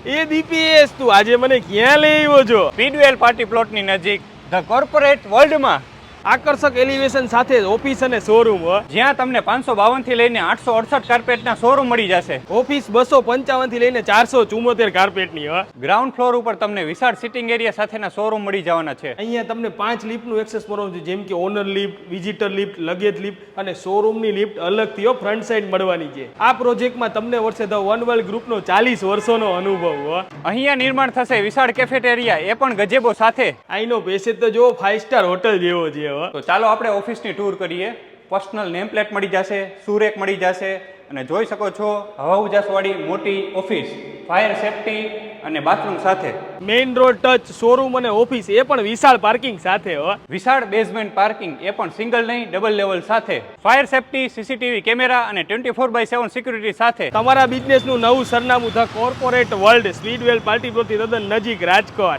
એ દીપેશ તું આજે મને ક્યાં લઈ આવ્યો છો? સ્પીડવેલ પાર્ટી પ્લોટની નજીક ધ કોર્પોરેટ વર્લ્ડમાં, આકર્ષક એલિવેશન સાથે ઓફિસ અને શોરૂમ હો. જ્યાં તમને 552 થી લઈને 868 કાર્પેટના શોરૂમ મળી જશે. ઓફિસ 255 થી લઈને 474 કાર્પેટની હો. ગ્રાઉન્ડ ફ્લોર ઉપર તમને વિશાળ સિટિંગ એરિયા સાથેના શોરૂમ મળી જવાના છે. અહીંયા તમને 5 લિફ્ટનું એક્સેસ મળવાનું છે, જેમ કે owner lift, visitor lift, luggage lift અને શોરૂમની લિફ્ટ અલગથી ફ્રન્ટ સાઈડ મળવાની છે. આ પ્રોજેક્ટમાં તમને વર્ષે ધ વન વર્લ્ડ ગ્રુપનો 40 વર્ષોનો અનુભવ હો. અહીંયા નિર્માણ થશે વિશાળ કેફેટેરિયા, એ પણ ગજેબો સાથે. અહીંનો પેસેજ તો જો 5 સ્ટાર હોટલ જેવો છે હો. તો ચાલો આપણે ઓફિસની ટૂર કરીએ. પર્સનલ નેમ પ્લેટ મળી જશે, સુરેક મળી જશે અને જોઈ શકો છો હવા ઉજાસવાળી મોટી ઓફિસ, ફાયર સેફટી અને બાથરૂમ સાથે. મેઇન રોડ ટચ શોરૂમ અને ઓફિસ એ પણ વિશાળ પાર્કિંગ સાથે હો. વિશાળ બેઝમેન્ટ પાર્કિંગ, એ પણ સિંગલ નહીં ડબલ લેવલ સાથે. ફાયર સેફટી, સીસીટીવી કેમેરા અને 24/7 સિક્યુરિટી સાથે. તમારા બિઝનેસનું નવું સરનામું the corporate world, Speedwell party પ્લોટથી તદ્દન નજીક, રાજકોટ.